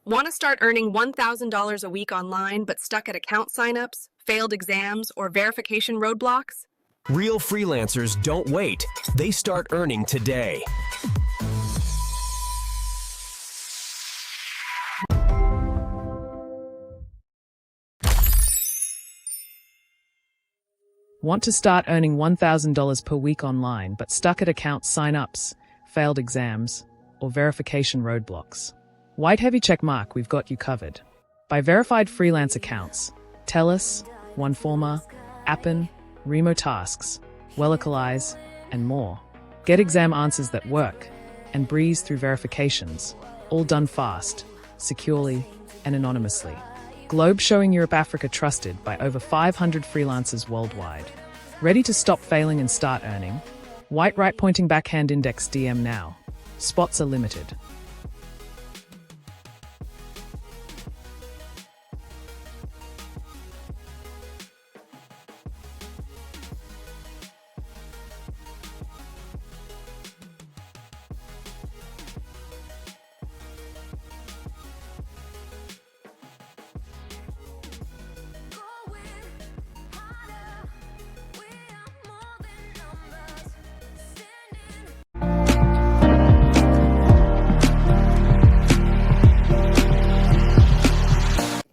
Want to start earning $1,000 a week online but stuck at account signups, failed exams, or verification roadblocks? Real freelancers don't wait. They start earning today. Want to start earning $1,000 per week online but stuck at account sign-ups, failed exams, or verification roadblocks? White heavy check mark, we've got you covered. By verified freelance accounts, Tellus, OneForma, Appen, Remo Tasks, Wellocalize, and more. Get exam answers that work and breeze through verifications, all done fast, securely, and anonymously. Globe showing Europe Africa trusted by over 500 freelancers worldwide. Ready to stop failing and start earning? White right pointing backhand index DM now. Spots are limited.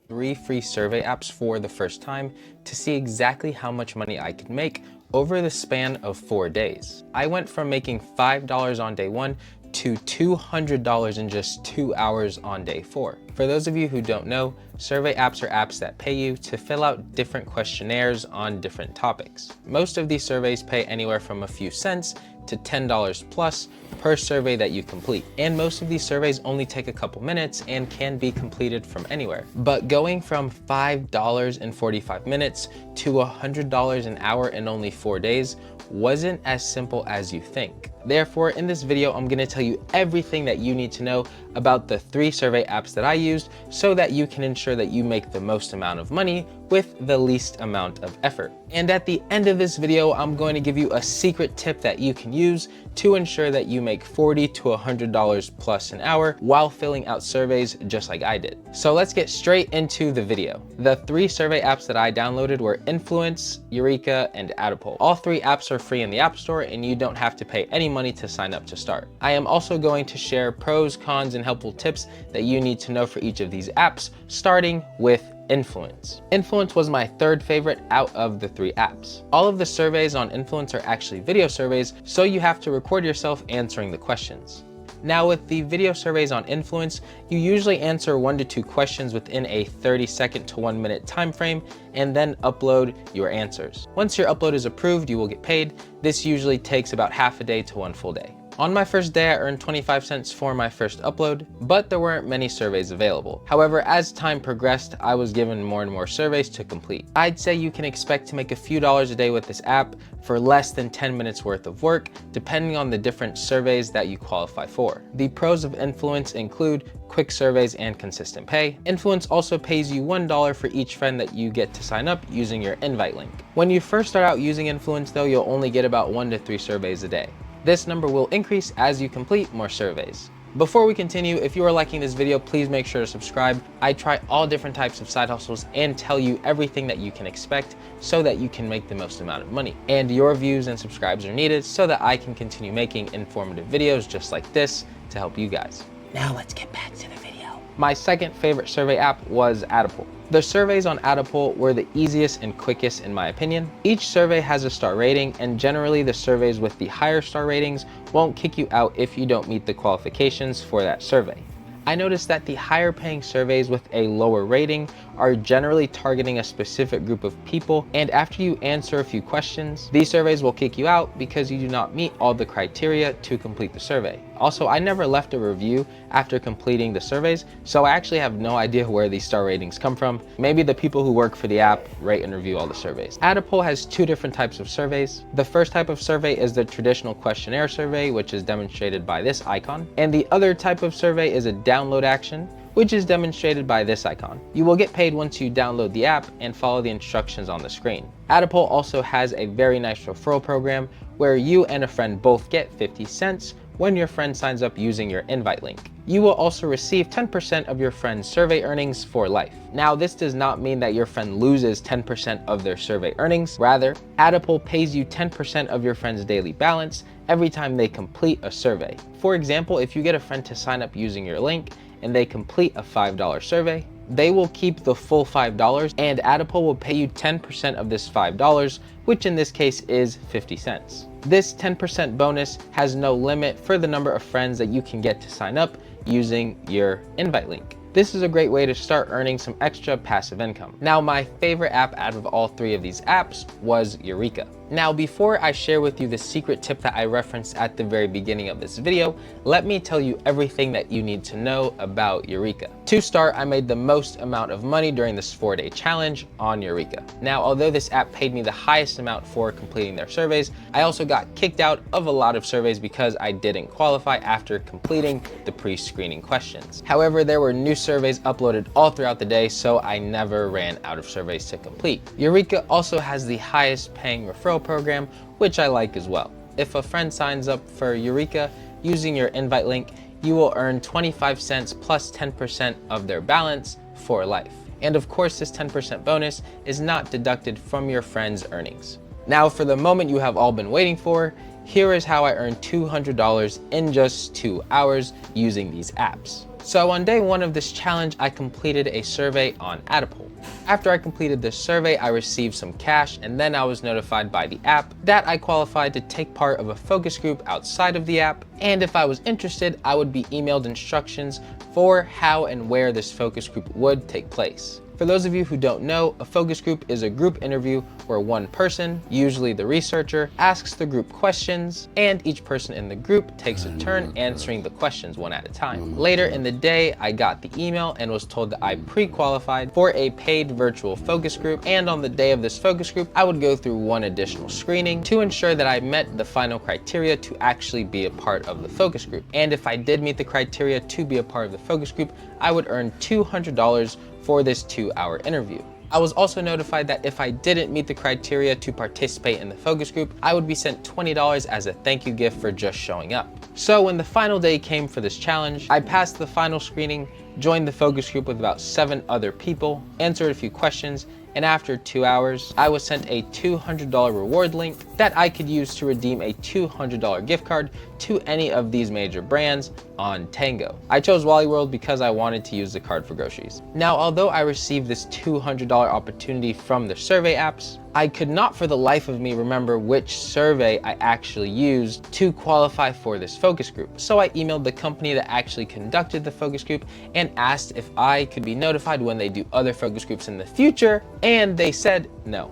Three free survey apps for the first time to see exactly how much money I could make over the span of 4 days. I went from making $5 on day 1 to $200 in just 2 hours on day 4. For those of you who don't know, survey apps are apps that pay you to fill out different questionnaires on different topics. Most of these surveys pay anywhere from a few cents to $10 plus per survey that you complete. And most of these surveys only take a couple minutes and can be completed from anywhere. But going from $5 in 45 minutes to $100 an hour in only 4 days wasn't as simple as you think. Therefore, in this video, I'm gonna tell you everything that you need to know about the 3 survey apps that I used so that you can ensure that you make the most amount of money with the least amount of effort. And at the end of this video, I'm going to give you a secret tip that you can use to ensure that you make $40 to $100 plus an hour while filling out surveys just like I did. So let's get straight into the video. The 3 survey apps that I downloaded were Influence, Eureka, and Adipole. All 3 apps are free in the App Store and you don't have to pay any money to sign up to start. I am also going to share pros, cons, and helpful tips that you need to know for each of these apps, starting with Influence. Influence was my 3rd favorite out of the 3 apps. All of the surveys on Influence are actually video surveys, so you have to record yourself answering the questions. Now with the video surveys on Influence, you usually answer 1 to 2 questions within a 30-second to 1-minute time frame and then upload your answers. Once your upload is approved, you will get paid. This usually takes about half a day to 1 full day. On my first day, I earned 25 cents for my first upload, but there weren't many surveys available. However, as time progressed, I was given more and more surveys to complete. I'd say you can expect to make a few dollars a day with this app for less than 10 minutes worth of work, depending on the different surveys that you qualify for. The pros of Influence include quick surveys and consistent pay. Influence also pays you $1 for each friend that you get to sign up using your invite link. When you first start out using Influence though, you'll only get about 1 to 3 surveys a day. This number will increase as you complete more surveys. Before we continue, if you are liking this video, please make sure to subscribe. I try all different types of side hustles and tell you everything that you can expect so that you can make the most amount of money. And your views and subscribes are needed so that I can continue making informative videos just like this to help you guys. Now let's get back to the video. My 2nd favorite survey app was Adipole. The surveys on Adipole were the easiest and quickest in my opinion. Each survey has a star rating, and generally the surveys with the higher star ratings won't kick you out if you don't meet the qualifications for that survey. I noticed that the higher paying surveys with a lower rating are generally targeting a specific group of people, and after you answer a few questions, these surveys will kick you out because you do not meet all the criteria to complete the survey. Also, I never left a review after completing the surveys, so I actually have no idea where these star ratings come from. Maybe the people who work for the app rate and review all the surveys. Adipole has 2 different types of surveys. The first type of survey is the traditional questionnaire survey, which is demonstrated by this icon, and the other type of survey is a download action, which is demonstrated by this icon. You will get paid once you download the app and follow the instructions on the screen. Adipole also has a very nice referral program where you and a friend both get 50 cents when your friend signs up using your invite link. you will also receive 10% of your friend's survey earnings for life. Now, this does not mean that your friend loses 10% of their survey earnings. Rather, Adipole pays you 10% of your friend's daily balance every time they complete a survey. For example, if you get a friend to sign up using your link and they complete a $5 survey, they will keep the full $5 and Adipole will pay you 10% of this $5, which in this case is 50 cents. This 10% bonus has no limit for the number of friends that you can get to sign up using your invite link. This is a great way to start earning some extra passive income. Now, my favorite app out of all three of these apps was Eureka. Now, before I share with you the secret tip that I referenced at the very beginning of this video, let me tell you everything that you need to know about Eureka. To start, I made the most amount of money during this 4-day challenge on Eureka. Now, although this app paid me the highest amount for completing their surveys, I also got kicked out of a lot of surveys because I didn't qualify after completing the pre-screening questions. However, there were new surveys uploaded all throughout the day, so I never ran out of surveys to complete. Eureka also has the highest paying referral program, which I like as well. If a friend signs up for Eureka using your invite link, you will earn 25 cents plus 10% of their balance for life. And of course, this 10% bonus is not deducted from your friend's earnings. Now, for the moment you have all been waiting for, here is how I earned $200 in just 2 hours using these apps. So on day 1 of this challenge, I completed a survey on Adipole. After I completed this survey, I received some cash, and then I was notified by the app that I qualified to take part of a focus group outside of the app, and if I was interested, I would be emailed instructions for how and where this focus group would take place. For those of you who don't know, a focus group is a group interview where one person, usually the researcher, asks the group questions, and each person in the group takes a turn answering the questions one at a time. Later in the day, I got the email and was told that I pre-qualified for a paid virtual focus group, and on the day of this focus group, I would go through one additional screening to ensure that I met the final criteria to actually be a part of the focus group. And if I did meet the criteria to be a part of the focus group, I would earn $200 for this 2-hour interview. I was also notified that if I didn't meet the criteria to participate in the focus group, I would be sent $20 as a thank you gift for just showing up. So when the final day came for this challenge, I passed the final screening, joined the focus group with about 7 other people, answered a few questions, and after 2 hours, I was sent a $200 reward link that I could use to redeem a $200 gift card to any of these major brands on Tango. I chose Wally World because I wanted to use the card for groceries. Now, although I received this $200 opportunity from the survey apps, I could not for the life of me remember which survey I actually used to qualify for this focus group. So I emailed the company that actually conducted the focus group and asked if I could be notified when they do other focus groups in the future, and they said no.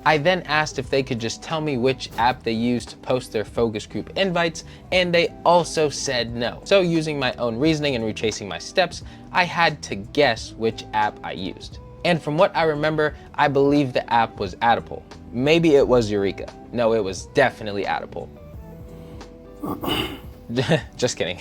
I then asked if they could just tell me which app they use to post their focus group invites, and they also said no. So using my own reasoning and retracing my steps, I had to guess which app I used. And from what I remember, I believe the app was Adipole. Maybe it was Eureka. No, it was definitely Adipole. Just kidding.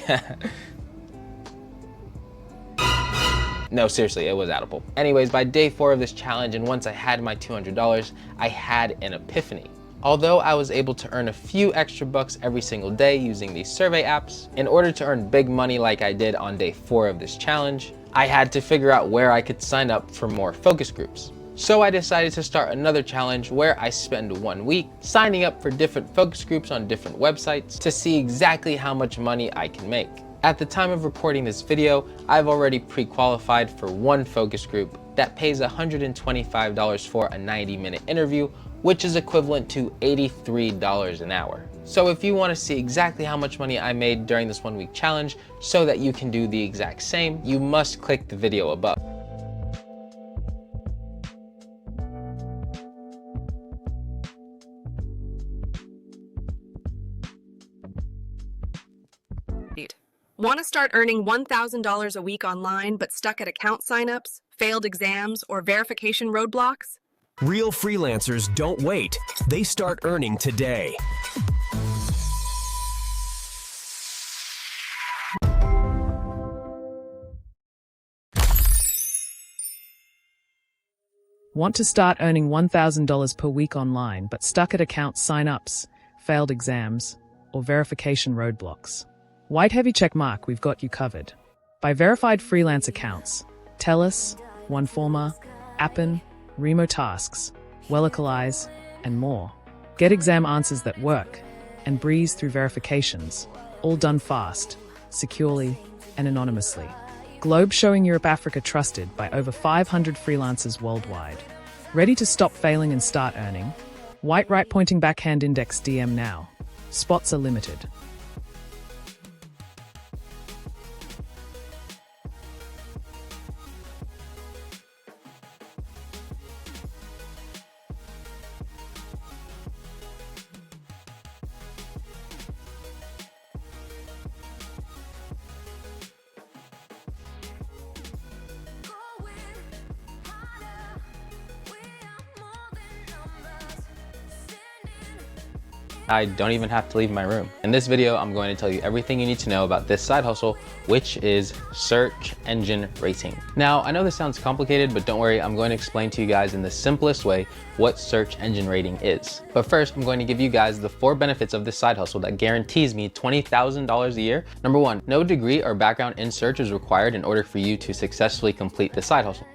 No, seriously, it was Adipole. Anyways, by day 4 of this challenge, and once I had my $200, I had an epiphany. Although I was able to earn a few extra bucks every single day using these survey apps, in order to earn big money like I did on day 4 of this challenge, I had to figure out where I could sign up for more focus groups. So I decided to start another challenge where I spend 1 week signing up for different focus groups on different websites to see exactly how much money I can make. At the time of recording this video, I've already pre-qualified for one focus group that pays $125 for a 90-minute interview, which is equivalent to $83 an hour. So if you want to see exactly how much money I made during this 1 week challenge so that you can do the exact same, you must click the video above. Want to start earning $1,000 a week online but stuck at account signups, failed exams, or verification roadblocks? Real freelancers don't wait. They start earning today. Want to start earning $1,000 per week online but stuck at account signups, failed exams, or verification roadblocks? White heavy check mark, we've got you covered. By verified freelance accounts, Telus, OneForma, Appen, Remo Tasks, Wellocalize, and more. Get exam answers that work and breeze through verifications, all done fast, securely, and anonymously. Globe showing Europe Africa trusted by over 500 freelancers worldwide. Ready to stop failing and start earning? White right pointing backhand index DM now. Spots are limited. I don't even have to leave my room. In this video, I'm going to tell you everything you need to know about this side hustle, which is search engine rating. Now, I know this sounds complicated, but don't worry, I'm going to explain to you guys in the simplest way what search engine rating is. But first, I'm going to give you guys the 4 benefits of this side hustle that guarantees me $20,000 a year. Number 1, no degree or background in search is required in order for you to successfully complete the side hustle.